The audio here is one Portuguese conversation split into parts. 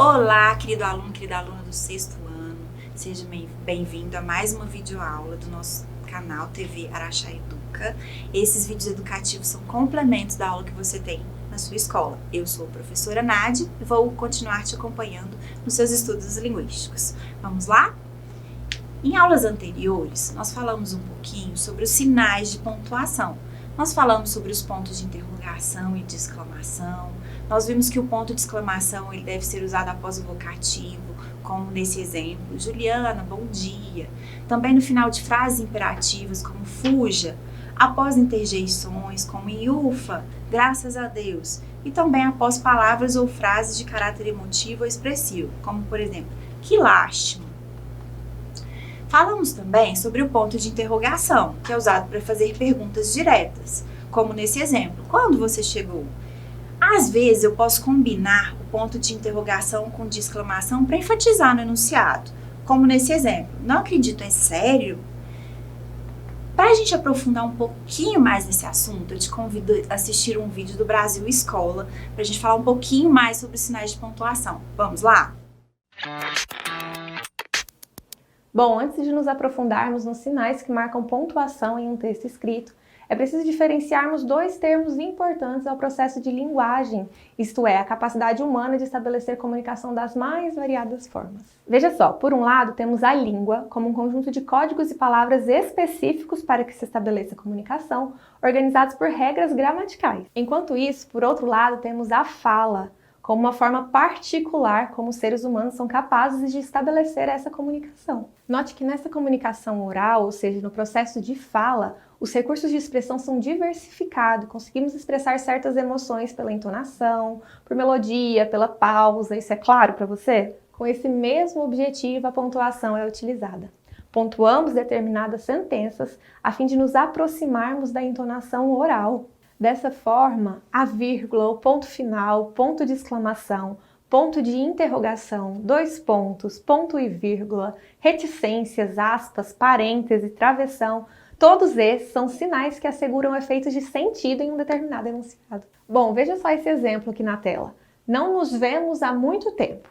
Olá, querido aluno, querida aluna do sexto ano. Seja bem-vindo a mais uma videoaula do nosso canal TV Araxá Educa. Esses vídeos educativos são complementos da aula que você tem na sua escola. Eu sou a professora Nádia e vou continuar te acompanhando nos seus estudos linguísticos. Vamos lá? Em aulas anteriores, nós falamos um pouquinho sobre os sinais de pontuação. Nós falamos sobre os pontos de interrogação e de exclamação. Nós vimos que o ponto de exclamação ele deve ser usado após o vocativo, como nesse exemplo, Juliana, bom dia. Também no final de frases imperativas, como fuja, após interjeições, como iufa, graças a Deus. E também após palavras ou frases de caráter emotivo ou expressivo, como por exemplo, que lástima. Falamos também sobre o ponto de interrogação, que é usado para fazer perguntas diretas, como nesse exemplo, quando você chegou? Às vezes eu posso combinar o ponto de interrogação com de exclamação para enfatizar no enunciado, como nesse exemplo, não acredito, é sério? Para a gente aprofundar um pouquinho mais nesse assunto, eu te convido a assistir um vídeo do Brasil Escola, para a gente falar um pouquinho mais sobre os sinais de pontuação. Vamos lá? Bom, antes de nos aprofundarmos nos sinais que marcam pontuação em um texto escrito, é preciso diferenciarmos dois termos importantes ao processo de linguagem, isto é, a capacidade humana de estabelecer comunicação das mais variadas formas. Veja só, por um lado temos a língua como um conjunto de códigos e palavras específicos para que se estabeleça comunicação, organizados por regras gramaticais. Enquanto isso, por outro lado, temos a fala, como uma forma particular como os seres humanos são capazes de estabelecer essa comunicação. Note que nessa comunicação oral, ou seja, no processo de fala, os recursos de expressão são diversificados, conseguimos expressar certas emoções pela entonação, por melodia, pela pausa, isso é claro para você? Com esse mesmo objetivo, a pontuação é utilizada. Pontuamos determinadas sentenças a fim de nos aproximarmos da entonação oral. Dessa forma, a vírgula, o ponto final, ponto de exclamação, ponto de interrogação, dois pontos, ponto e vírgula, reticências, aspas, parêntese, travessão, todos esses são sinais que asseguram efeitos de sentido em um determinado enunciado. Bom, veja só esse exemplo aqui na tela. Não nos vemos há muito tempo.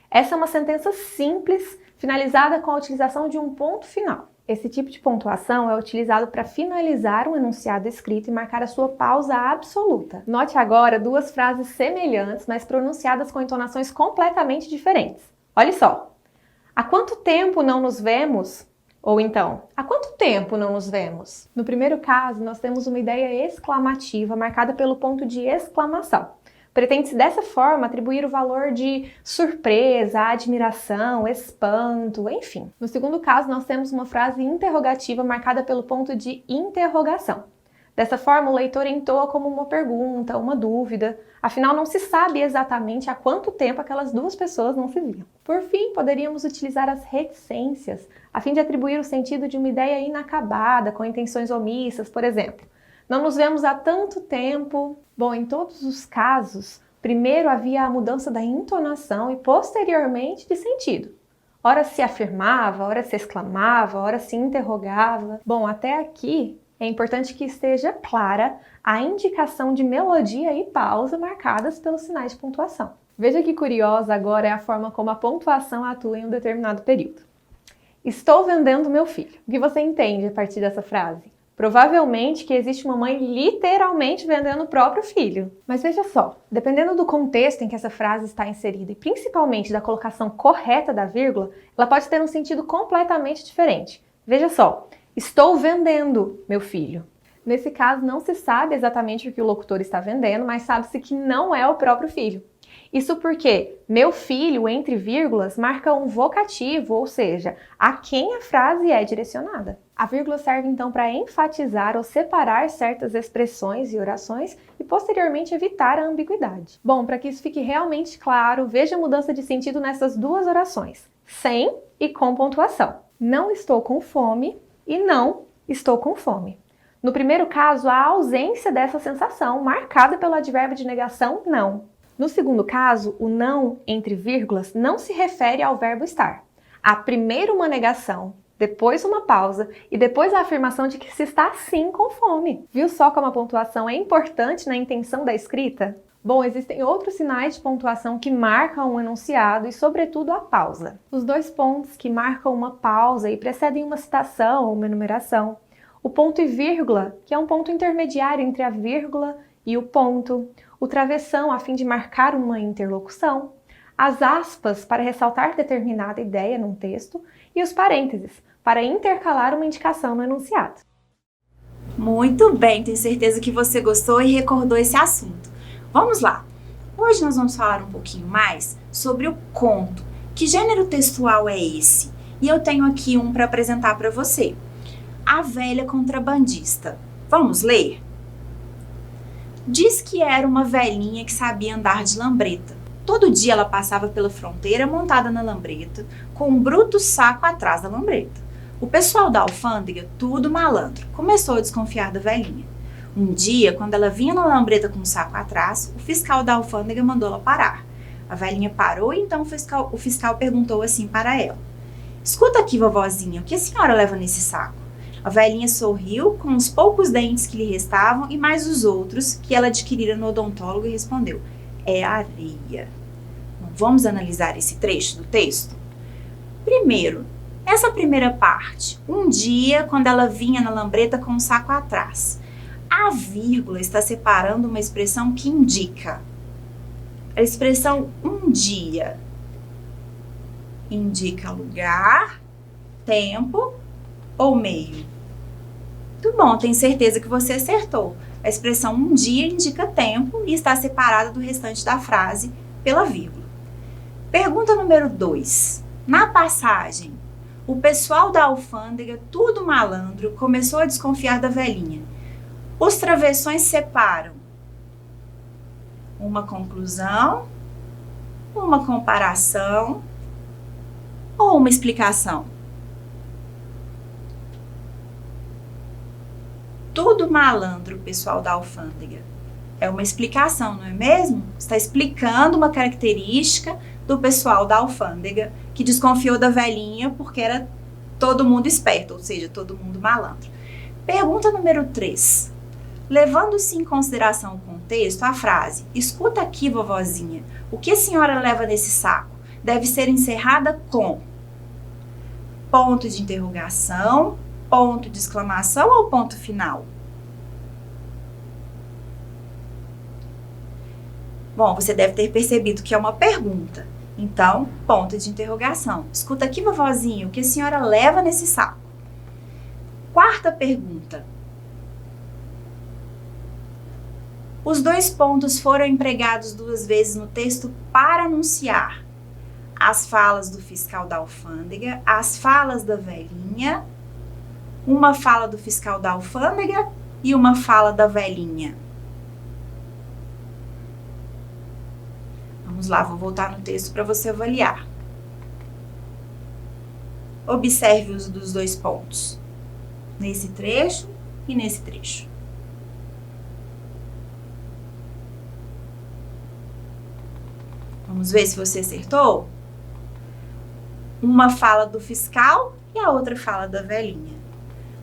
Essa é uma sentença simples, finalizada com a utilização de um ponto final. Esse tipo de pontuação é utilizado para finalizar um enunciado escrito e marcar a sua pausa absoluta. Note agora duas frases semelhantes, mas pronunciadas com entonações completamente diferentes. Olha só. Há quanto tempo não nos vemos? Ou então, há quanto tempo não nos vemos? No primeiro caso, nós temos uma ideia exclamativa marcada pelo ponto de exclamação. Pretende-se dessa forma atribuir o valor de surpresa, admiração, espanto, enfim. No segundo caso, nós temos uma frase interrogativa marcada pelo ponto de interrogação. Dessa forma, o leitor entoa como uma pergunta, uma dúvida, afinal não se sabe exatamente há quanto tempo aquelas duas pessoas não se viam. Por fim, poderíamos utilizar as reticências, a fim de atribuir o sentido de uma ideia inacabada, com intenções omissas, por exemplo. Não nos vemos há tanto tempo. Bom, em todos os casos, primeiro havia a mudança da entonação e posteriormente de sentido. Ora se afirmava, ora se exclamava, ora se interrogava. Bom, até aqui é importante que esteja clara a indicação de melodia e pausa marcadas pelos sinais de pontuação. Veja que curiosa agora é a forma como a pontuação atua em um determinado período. Estou vendendo meu filho. O que você entende a partir dessa frase? Provavelmente que existe uma mãe literalmente vendendo o próprio filho. Mas veja só, dependendo do contexto em que essa frase está inserida e principalmente da colocação correta da vírgula, ela pode ter um sentido completamente diferente. Veja só, estou vendendo meu filho. Nesse caso, não se sabe exatamente o que o locutor está vendendo, mas sabe-se que não é o próprio filho. Isso porque meu filho, entre vírgulas, marca um vocativo, ou seja, a quem a frase é direcionada. A vírgula serve então para enfatizar ou separar certas expressões e orações e posteriormente evitar a ambiguidade. Bom, para que isso fique realmente claro, veja a mudança de sentido nessas duas orações, sem e com pontuação. Não estou com fome e não estou com fome. No primeiro caso, há a ausência dessa sensação, marcada pelo advérbio de negação não. No segundo caso, o não, entre vírgulas, não se refere ao verbo estar. Há primeiro uma negação, depois uma pausa e depois a afirmação de que se está sim com fome. Viu só como a pontuação é importante na intenção da escrita? Bom, existem outros sinais de pontuação que marcam o enunciado e, sobretudo, a pausa. Os dois pontos que marcam uma pausa e precedem uma citação ou uma enumeração. O ponto e vírgula, que é um ponto intermediário entre a vírgula e o ponto. O travessão, a fim de marcar uma interlocução. As aspas, para ressaltar determinada ideia num texto. E os parênteses, para intercalar uma indicação no enunciado. Muito bem, tenho certeza que você gostou e recordou esse assunto. Vamos lá! Hoje nós vamos falar um pouquinho mais sobre o conto. Que gênero textual é esse? E eu tenho aqui um para apresentar para você. A Velha Contrabandista. Vamos ler? Diz que era uma velhinha que sabia andar de lambreta. Todo dia ela passava pela fronteira montada na lambreta, com um bruto saco atrás da lambreta. O pessoal da alfândega, tudo malandro, começou a desconfiar da velhinha. Um dia, quando ela vinha na lambreta com o saco atrás, o fiscal da alfândega mandou ela parar. A velhinha parou e então o fiscal perguntou assim para ela: "Escuta aqui, vovozinha, o que a senhora leva nesse saco?" A velhinha sorriu com os poucos dentes que lhe restavam e mais os outros que ela adquirira no odontólogo e respondeu: "É areia." Vamos analisar esse trecho do texto? Primeiro, essa primeira parte, um dia quando ela vinha na lambreta com o saco atrás. A vírgula está separando uma expressão que indica. A expressão um dia indica lugar, tempo ou meio. Muito bom, tenho certeza que você acertou. A expressão um dia indica tempo e está separada do restante da frase pela vírgula. Pergunta número 2. Na passagem, o pessoal da alfândega, tudo malandro, começou a desconfiar da velhinha. Os travessões separam uma conclusão, uma comparação ou uma explicação. Tudo malandro, pessoal da alfândega. É uma explicação, não é mesmo? Está explicando uma característica do pessoal da alfândega que desconfiou da velhinha porque era todo mundo esperto, ou seja, todo mundo malandro. Pergunta número 3. Levando-se em consideração o contexto, a frase "escuta aqui, vovozinha, o que a senhora leva nesse saco?" deve ser encerrada com ponto de interrogação, ponto de exclamação ou ponto final? Bom, você deve ter percebido que é uma pergunta. Então, ponto de interrogação. Escuta aqui, vovozinha, o que a senhora leva nesse saco? Quarta pergunta. Os dois pontos foram empregados 2 vezes no texto para anunciar as falas do fiscal da alfândega, as falas da velhinha, uma fala do fiscal da alfândega e uma fala da velhinha. Vamos lá, vou voltar no texto para você avaliar. Observe o uso dos 2 pontos, nesse trecho e nesse trecho. Vamos ver se você acertou? Uma fala do fiscal e a outra fala da velhinha.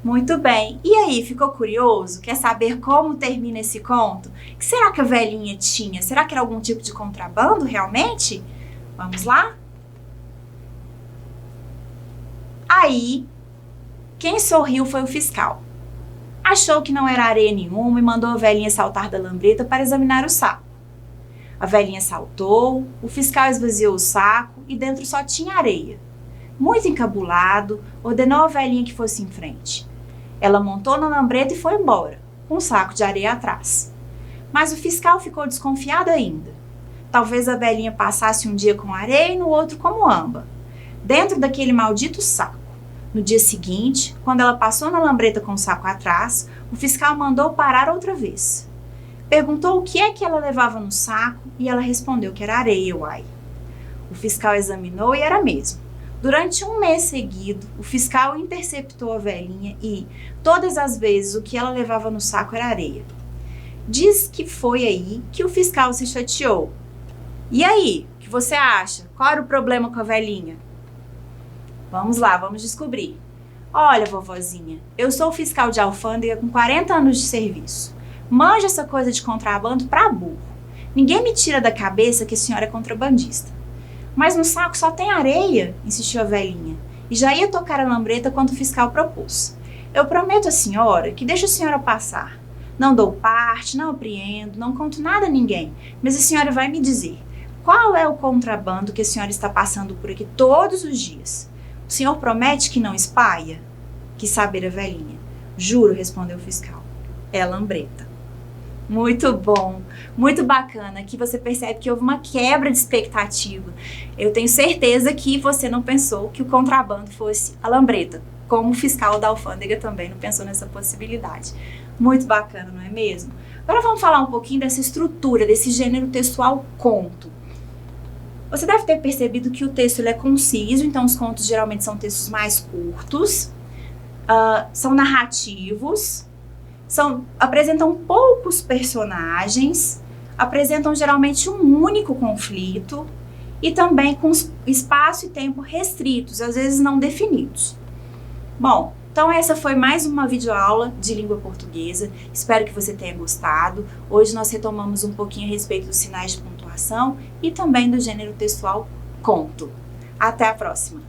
Muito bem. E aí, ficou curioso? Quer saber como termina esse conto? O que será que a velhinha tinha? Será que era algum tipo de contrabando realmente? Vamos lá? Aí, quem sorriu foi o fiscal. Achou que não era areia nenhuma e mandou a velhinha saltar da lambreta para examinar o saco. A velhinha saltou, o fiscal esvaziou o saco e dentro só tinha areia. Muito encabulado, ordenou a velhinha que fosse em frente. Ela montou na lambreta e foi embora, com um saco de areia atrás. Mas o fiscal ficou desconfiado ainda. Talvez a velhinha passasse um dia com areia e no outro como amba, dentro daquele maldito saco. No dia seguinte, quando ela passou na lambreta com o saco atrás, o fiscal mandou parar outra vez. Perguntou o que é que ela levava no saco e ela respondeu que era areia, uai. O fiscal examinou e era mesmo. Durante 1 mês seguido, o fiscal interceptou a velhinha e, todas as vezes, o que ela levava no saco era areia. Diz que foi aí que o fiscal se chateou. E aí, o que você acha? Qual era o problema com a velhinha? Vamos lá, vamos descobrir. Olha, vovozinha, eu sou fiscal de alfândega com 40 anos de serviço. Manjo essa coisa de contrabando pra burro. Ninguém me tira da cabeça que a senhora é contrabandista. Mas no saco só tem areia, insistiu a velhinha, e já ia tocar a lambreta quando o fiscal propôs. Eu prometo à senhora que deixo a senhora passar. Não dou parte, não apreendo, não conto nada a ninguém, mas a senhora vai me dizer qual é o contrabando que a senhora está passando por aqui todos os dias. O senhor promete que não espalha? Quis saber a velhinha. Juro, respondeu o fiscal. É lambreta. Muito bom, muito bacana. Aqui você percebe que houve uma quebra de expectativa. Eu tenho certeza que você não pensou que o contrabando fosse a lambreta, como o fiscal da alfândega também não pensou nessa possibilidade. Muito bacana, não é mesmo? Agora vamos falar um pouquinho dessa estrutura, desse gênero textual conto. Você deve ter percebido que o texto ele é conciso, então os contos geralmente são textos mais curtos, são narrativos, apresentam poucos personagens, apresentam geralmente um único conflito e também com espaço e tempo restritos, às vezes não definidos. Bom, então essa foi mais uma videoaula de língua portuguesa, espero que você tenha gostado. Hoje nós retomamos um pouquinho a respeito dos sinais de pontuação e também do gênero textual conto. Até a próxima!